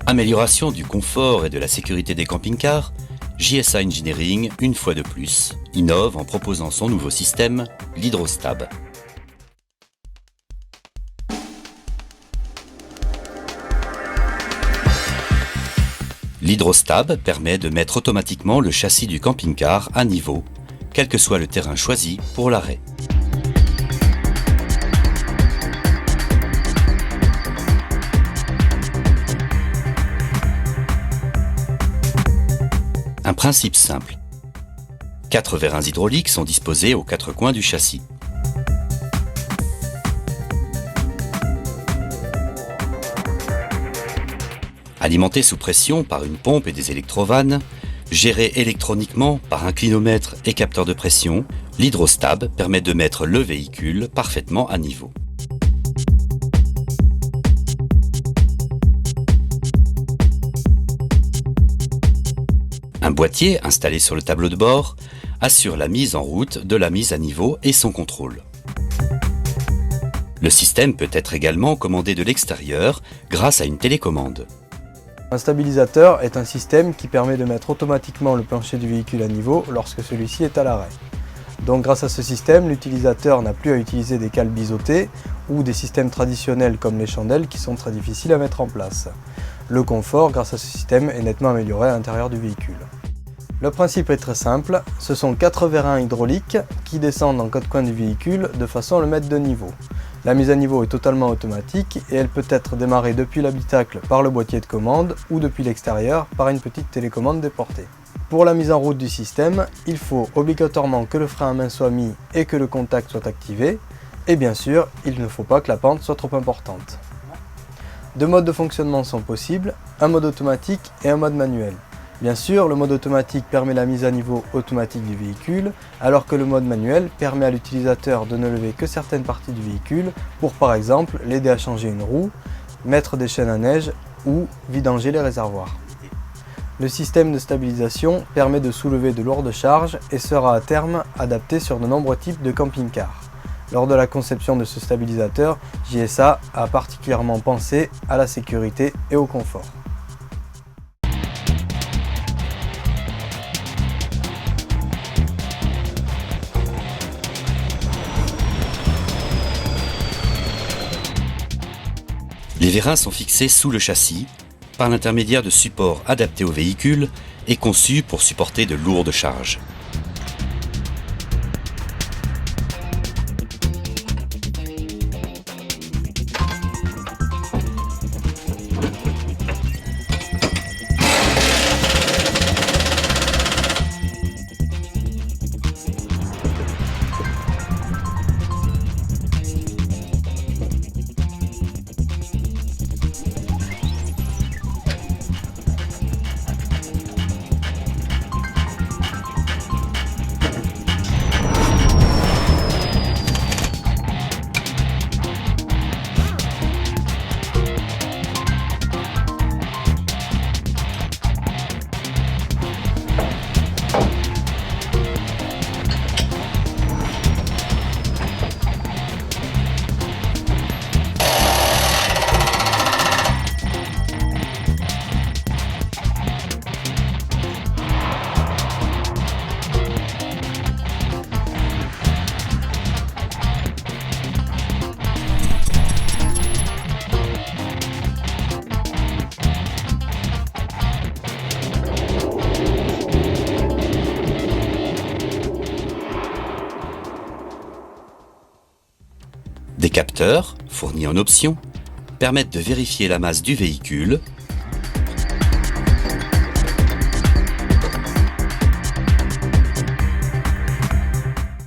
Amélioration du confort et de la sécurité des camping-cars, JSA Engineering, une fois de plus, innove en proposant son nouveau système, l'Hydrostab. L'Hydrostab permet de mettre automatiquement le châssis du camping-car à niveau, quel que soit le terrain choisi pour l'arrêt. Un principe simple. 4 vérins hydrauliques sont disposés aux 4 coins du châssis. Alimenté sous pression par une pompe et des électrovannes, géré électroniquement par un clinomètre et capteur de pression, l'Hydrostab permet de mettre le véhicule parfaitement à niveau. Un boîtier installé sur le tableau de bord assure la mise en route de la mise à niveau et son contrôle. Le système peut être également commandé de l'extérieur grâce à une télécommande. Un stabilisateur est un système qui permet de mettre automatiquement le plancher du véhicule à niveau lorsque celui-ci est à l'arrêt. Donc grâce à ce système, l'utilisateur n'a plus à utiliser des cales biseautées ou des systèmes traditionnels comme les chandelles qui sont très difficiles à mettre en place. Le confort, grâce à ce système, est nettement amélioré à l'intérieur du véhicule. Le principe est très simple, ce sont 4 vérins hydrauliques qui descendent en 4 coins du véhicule de façon à le mettre de niveau. La mise à niveau est totalement automatique et elle peut être démarrée depuis l'habitacle par le boîtier de commande ou depuis l'extérieur par une petite télécommande déportée. Pour la mise en route du système, il faut obligatoirement que le frein à main soit mis et que le contact soit activé. Et bien sûr, il ne faut pas que la pente soit trop importante. 2 modes de fonctionnement sont possibles, un mode automatique et un mode manuel. Bien sûr, le mode automatique permet la mise à niveau automatique du véhicule, alors que le mode manuel permet à l'utilisateur de ne lever que certaines parties du véhicule pour par exemple l'aider à changer une roue, mettre des chaînes à neige ou vidanger les réservoirs. Le système de stabilisation permet de soulever de lourdes charges et sera à terme adapté sur de nombreux types de camping-cars. Lors de la conception de ce stabilisateur, JSA a particulièrement pensé à la sécurité et au confort. Les vérins sont fixés sous le châssis par l'intermédiaire de supports adaptés au véhicule et conçus pour supporter de lourdes charges. Des capteurs, fournis en option, permettent de vérifier la masse du véhicule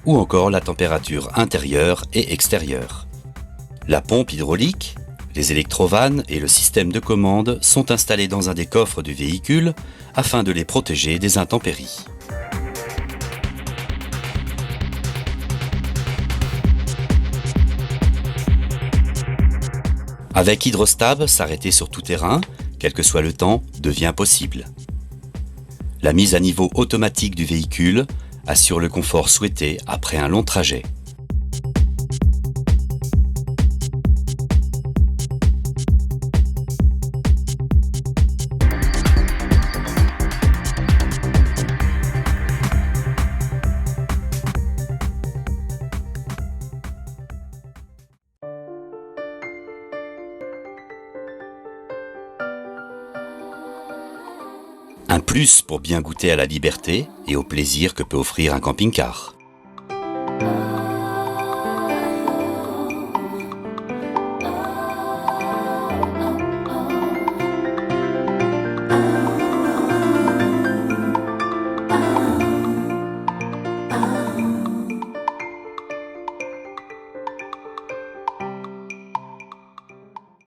ou encore la température intérieure et extérieure. La pompe hydraulique, les électrovannes et le système de commande sont installés dans un des coffres du véhicule afin de les protéger des intempéries. Avec Hydrostab, s'arrêter sur tout terrain, quel que soit le temps, devient possible. La mise à niveau automatique du véhicule assure le confort souhaité après un long trajet. Un plus pour bien goûter à la liberté et au plaisir que peut offrir un camping-car.